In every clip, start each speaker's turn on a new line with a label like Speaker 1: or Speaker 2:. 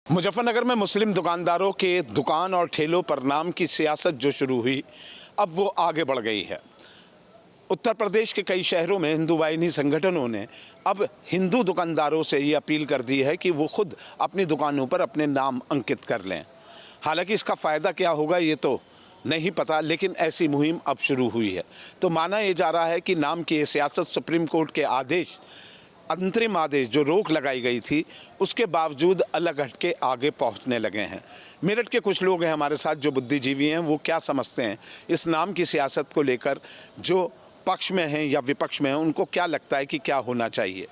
Speaker 1: मुजफ्फरनगर में मुस्लिम दुकानदारों के दुकान और ठेलों पर नाम की सियासत जो शुरू हुई, अब वो आगे बढ़ गई है। उत्तर प्रदेश के कई शहरों में हिंदू वाहिनी संगठनों ने अब हिंदू दुकानदारों से ये अपील कर दी है कि वो खुद अपनी दुकानों पर अपने नाम अंकित कर लें। हालांकि इसका फ़ायदा क्या होगा ये तो नहीं पता, लेकिन ऐसी मुहिम अब शुरू हुई है। तो माना ये जा रहा है कि नाम की ये सियासत सुप्रीम कोर्ट के अंतरिम आदेश जो रोक लगाई गई थी उसके बावजूद अलग हट के आगे पहुंचने लगे हैं। मेरठ के कुछ लोग हैं हमारे साथ जो बुद्धिजीवी हैं, वो क्या समझते हैं इस नाम की सियासत को लेकर, जो पक्ष में हैं या विपक्ष में हैं, उनको क्या लगता है कि क्या होना चाहिए।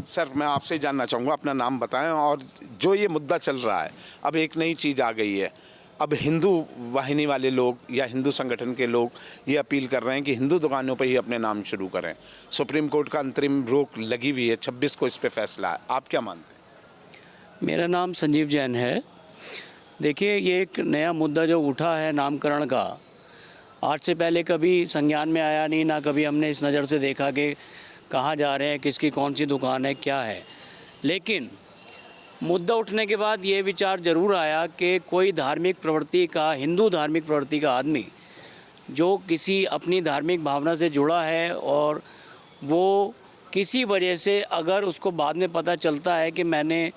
Speaker 1: सर, मैं आपसे जानना चाहूँगा, अपना नाम बताएं। और जो ये मुद्दा चल रहा है, अब एक नई चीज़ आ गई है, अब हिंदू वाहिनी वाले लोग या हिंदू संगठन के लोग ये अपील कर रहे हैं कि हिंदू दुकानों पर ही अपने नाम शुरू करें। सुप्रीम कोर्ट का अंतरिम रोक लगी हुई है, 26 को इस पे फैसला है। आप क्या मानते हैं?
Speaker 2: मेरा नाम संजीव जैन है। देखिए, ये एक नया मुद्दा जो उठा है नामकरण का, आज से पहले कभी संज्ञान में आया नहीं, ना कभी हमने इस नज़र से देखा कि कहाँ जा रहे हैं, किसकी कौन सी दुकान है, क्या है। लेकिन मुद्दा उठने के बाद ये विचार ज़रूर आया कि कोई धार्मिक प्रवृत्ति का, हिंदू धार्मिक प्रवृत्ति का आदमी जो किसी अपनी धार्मिक भावना से जुड़ा है और वो किसी वजह से अगर उसको बाद में पता चलता है कि मैंने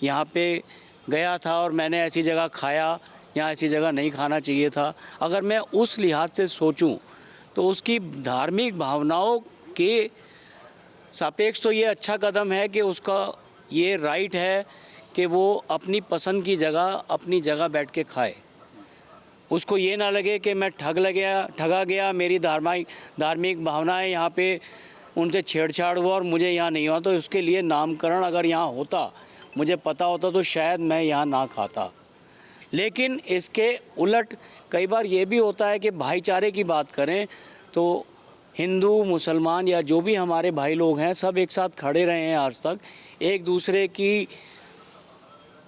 Speaker 2: यहाँ पे गया था और मैंने ऐसी जगह खाया या ऐसी जगह नहीं खाना चाहिए था, अगर मैं उस लिहाज से सोचूं तो उसकी धार्मिक भावनाओं के सापेक्ष तो ये अच्छा कदम है कि उसका ये राइट है कि वो अपनी पसंद की जगह अपनी जगह बैठ के खाए। उसको ये ना लगे कि मैं ठगा गया, मेरी धार्मिक भावनाएं यहाँ पे उनसे छेड़छाड़ हुआ और मुझे यहाँ नहीं हुआ। तो उसके लिए नामकरण अगर यहाँ होता, मुझे पता होता, तो शायद मैं यहाँ ना खाता। लेकिन इसके उलट कई बार ये भी होता है कि भाईचारे की बात करें तो हिंदू, मुसलमान या जो भी हमारे भाई लोग हैं, सब एक साथ खड़े रहे हैं आज तक, एक दूसरे की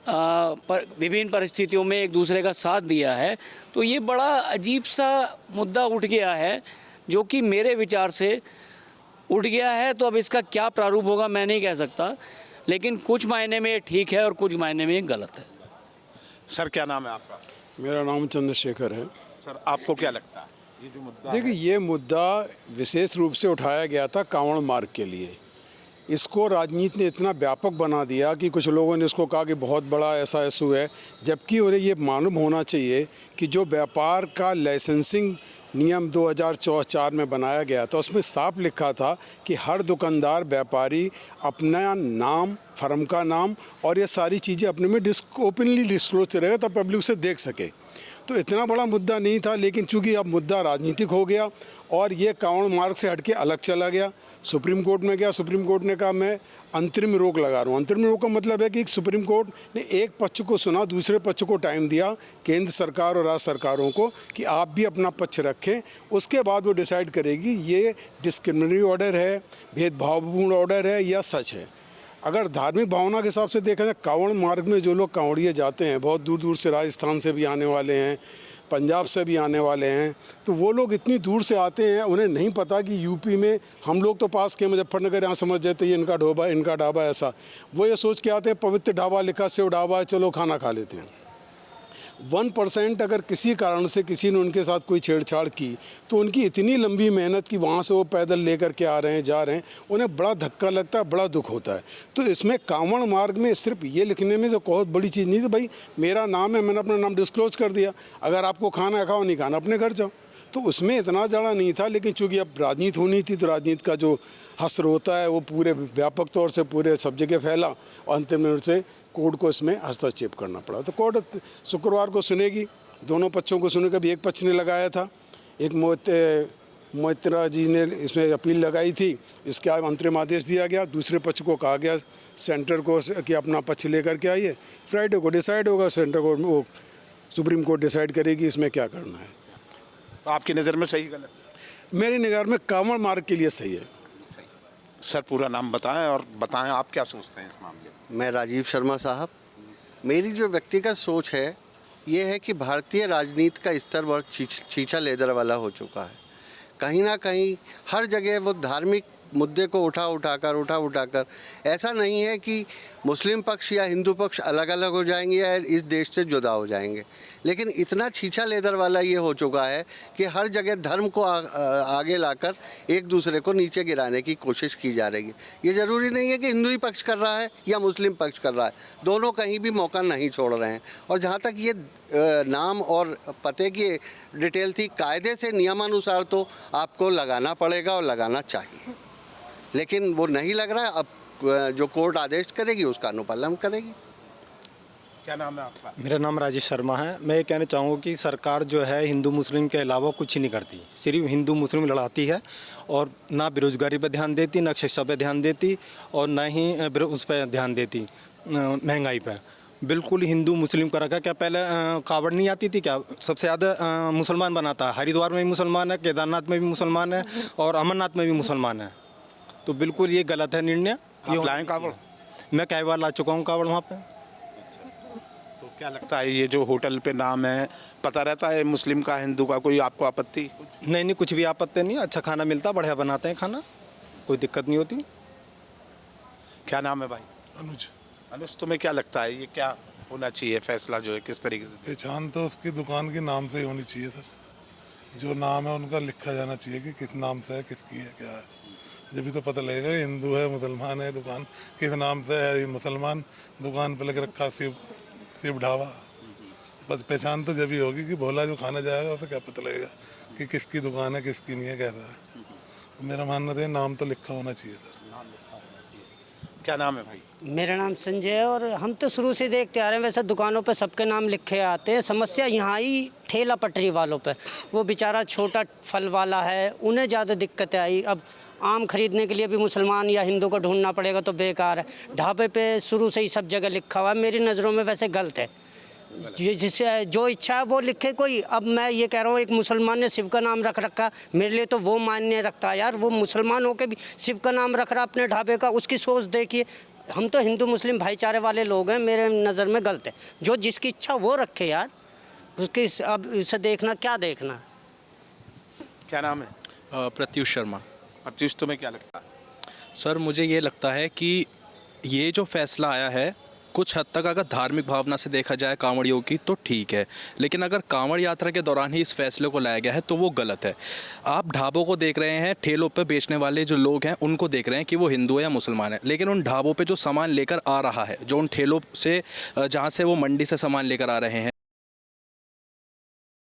Speaker 2: विभिन्न परिस्थितियों में एक दूसरे का साथ दिया है। तो ये बड़ा अजीब सा मुद्दा उठ गया है, जो कि मेरे विचार से उठ गया है। तो अब इसका क्या प्रारूप होगा मैं नहीं कह सकता, लेकिन कुछ मायने में ठीक है और कुछ मायने में गलत है।
Speaker 1: सर, क्या नाम है आपका?
Speaker 3: मेरा नाम चंद्रशेखर है।
Speaker 1: सर, आपको क्या लगता है ये जो मुद्दा?
Speaker 3: देखिए, ये मुद्दा विशेष रूप से उठाया गया था कांवड़ मार्ग के लिए। इसको राजनीति ने इतना व्यापक बना दिया कि कुछ लोगों ने इसको कहा कि बहुत बड़ा ऐसा इशू है, जबकि उन्हें ये मालूम होना चाहिए कि जो व्यापार का लाइसेंसिंग नियम 2004 में बनाया गया था, उसमें साफ लिखा था कि हर दुकानदार, व्यापारी अपना नाम, फर्म का नाम और ये सारी चीज़ें अपने में ओपनली डिस्क्लोज करेगा तब पब्लिक उसे देख सके। तो इतना बड़ा मुद्दा नहीं था, लेकिन चूंकि अब मुद्दा राजनीतिक हो गया और ये कांवड़ मार्ग से हटके अलग चला गया, सुप्रीम कोर्ट में गया। सुप्रीम कोर्ट ने कहा मैं अंतरिम रोक लगा रहा हूँ। अंतरिम रोक का मतलब है कि सुप्रीम कोर्ट ने एक पक्ष को सुना, दूसरे पक्ष को टाइम दिया, केंद्र सरकार और राज्य सरकारों को, कि आप भी अपना पक्ष रखें। उसके बाद वो डिसाइड करेगी ये डिस्क्रिमिनरी ऑर्डर है, भेदभावपूर्ण ऑर्डर है या सच है। अगर धार्मिक भावना के हिसाब से देखा जाए, कांवड़ मार्ग में जो लोग कांवड़िए जाते हैं, बहुत दूर दूर से, राजस्थान से भी आने वाले हैं, पंजाब से भी आने वाले हैं, तो वो लोग इतनी दूर से आते हैं, उन्हें नहीं पता कि यूपी में हम लोग तो पास के मुजफ्फरनगर यहाँ समझ जाते हैं इनका ढोबा, इनका ढाबा ऐसा। वो ये सोच के आते हैं पवित्र ढाबा लिखा, सेव ढाबा है, चलो खाना खा लेते हैं। 1% अगर किसी कारण से किसी ने उनके साथ कोई छेड़छाड़ की तो उनकी इतनी लंबी मेहनत कि वहाँ से वो पैदल लेकर के आ रहे हैं, जा रहे हैं, उन्हें बड़ा धक्का लगता है, बड़ा दुख होता है। तो इसमें कांवड़ मार्ग में सिर्फ ये लिखने में जो बहुत बड़ी चीज़ नहीं थी, भाई मेरा नाम है, मैंने अपना नाम डिस्क्लोज कर दिया, अगर आपको खाना है खाओ, नहीं खाना अपने घर जाओ। तो उसमें इतना ज़्यादा नहीं था, लेकिन चूँकि अब राजनीति होनी थी तो राजनीति का जो हस्र होता है वो पूरे व्यापक तौर से पूरे सब जगह फैला और अंतिम रूप से कोर्ट को इसमें हस्तक्षेप करना पड़ा। तो कोर्ट शुक्रवार को सुनेगी, दोनों पक्षों को सुनेगी। अभी एक पक्ष ने लगाया था, एक मोइत्रा जी ने इसमें अपील लगाई थी, इसके अंतरिम आदेश दिया गया। दूसरे पक्ष को कहा गया सेंटर को कि अपना पक्ष लेकर के आइए, फ्राइडे को डिसाइड होगा, सेंटर को वो सुप्रीम कोर्ट डिसाइड करेगी इसमें क्या करना है।
Speaker 1: तो आपकी नज़र में सही गलत?
Speaker 3: मेरी निगाह में कांवड़ मार्ग के लिए सही है।
Speaker 1: सर, पूरा नाम बताएं और बताएं आप क्या सोचते हैं इस मामले में।
Speaker 4: मैं राजीव शर्मा साहब। मेरी जो व्यक्तिगत सोच है ये है कि भारतीय राजनीति का स्तर बहुत छीछा लेदर वाला हो चुका है। कहीं ना कहीं हर जगह वो धार्मिक मुद्दे को उठाकर ऐसा नहीं है कि मुस्लिम पक्ष या हिंदू पक्ष अलग अलग हो जाएंगे या इस देश से जुदा हो जाएंगे, लेकिन इतना छीछा लेदर वाला ये हो चुका है कि हर जगह धर्म को आगे लाकर एक दूसरे को नीचे गिराने की कोशिश की जा रही है। ये ज़रूरी नहीं है कि हिंदू ही पक्ष कर रहा है या मुस्लिम पक्ष कर रहा है, दोनों कहीं भी मौका नहीं छोड़ रहे हैं। और जहाँ तक ये नाम और पते की डिटेल थी, कायदे से नियमानुसार तो आपको लगाना पड़ेगा और लगाना चाहिए, लेकिन वो नहीं लग रहा है। अब जो कोर्ट आदेश करेगी उसका अनुपालन करेगी।
Speaker 1: क्या नाम है आपका?
Speaker 5: मेरा नाम राजेश शर्मा है। मैं ये कहना चाहूँगा कि सरकार जो है हिंदू मुस्लिम के अलावा कुछ ही नहीं करती, सिर्फ हिंदू मुस्लिम लड़ाती है और ना बेरोजगारी पर ध्यान देती, ना शिक्षा पर ध्यान देती और ना ही उस पर ध्यान देती, महंगाई पर। बिल्कुल हिंदू मुस्लिम का रखा। क्या पहले कावड़ नहीं आती थी क्या? सबसे ज़्यादा मुसलमान बनाता है, हरिद्वार में भी मुसलमान है, केदारनाथ में भी मुसलमान है और अमरनाथ में भी मुसलमान है। तो बिल्कुल ये गलत है निर्णय।
Speaker 1: आप लाएं कावड़?
Speaker 5: मैं कई बार ला चुका हूँ कावड़ वहाँ पे।
Speaker 1: तो क्या लगता है ये जो होटल पे नाम है, पता रहता है मुस्लिम का हिंदू का, कोई आपको आपत्ति?
Speaker 5: नहीं, कुछ भी आपत्ति नहीं, अच्छा खाना मिलता, बढ़िया बनाते हैं खाना, कोई दिक्कत नहीं होती।
Speaker 1: क्या नाम है भाई?
Speaker 6: अनुज।
Speaker 1: अनुज, तुम्हें क्या लगता है ये क्या होना चाहिए फैसला, जो है किस तरीके से?
Speaker 6: पहचान तो उसकी दुकान के नाम से ही होनी चाहिए सर, जो नाम है उनका लिखा जाना चाहिए कि किस नाम से है, किसकी है, क्या है। जब भी तो पता लगेगा हिंदू है मुसलमान है, दुकान किस नाम से है। मुसलमान दुकान पर लग रखा शिव ढाबा, बस पहचान तो जब ही होगी कि भोला जो खाना जाएगा उसे क्या पता लगेगा कि किसकी दुकान है, किसकी नहीं है, कैसा है। तो मेरा मानना तो नाम तो लिखा होना चाहिए सर।
Speaker 1: क्या नाम है भाई?
Speaker 7: मेरा नाम संजय है और हम तो शुरू से देखते आ रहे हैं, वैसे दुकानों पे सबके नाम लिखे आते हैं। समस्या यहाँ ही ठेला पटरी वालों पे, वो बेचारा छोटा फल वाला है, उन्हें ज़्यादा दिक्कत आई। अब आम खरीदने के लिए भी मुसलमान या हिंदू को ढूंढना पड़ेगा तो बेकार है। ढाबे पे शुरू से ही सब जगह लिखा हुआ है, मेरी नज़रों में वैसे गलत है। जिसे जो इच्छा है वो लिखे कोई। अब मैं ये कह रहा हूँ, एक मुसलमान ने शिव का नाम रख रखा, मेरे लिए तो वो मान्य रखता है यार। वो मुसलमान होकर भी शिव का नाम रख रहा अपने ढाबे का, उसकी सोच देखिए। हम तो हिंदू मुस्लिम भाईचारे वाले लोग हैं, मेरे नज़र में गलत है। जो जिसकी इच्छा वो रखे यार, उसकी अब इसे देखना क्या देखना।
Speaker 1: क्या नाम है?
Speaker 8: प्रत्युष शर्मा।
Speaker 1: प्रत्युष, तुम्हें क्या लगता है?
Speaker 8: सर मुझे ये लगता है कि ये जो फैसला आया है, कुछ हद तक अगर धार्मिक भावना से देखा जाए कांवड़ियों की तो ठीक है, लेकिन अगर कांवड़ यात्रा के दौरान ही इस फैसले को लाया गया है तो वो गलत है। आप ढाबों को देख रहे हैं, ठेलों पे बेचने वाले जो लोग हैं उनको देख रहे हैं कि वो हिंदू है या मुसलमान है, लेकिन उन ढाबों पे जो सामान लेकर आ रहा है, जो उन ठेलों से जहाँ से वो मंडी से सामान लेकर आ रहे हैं,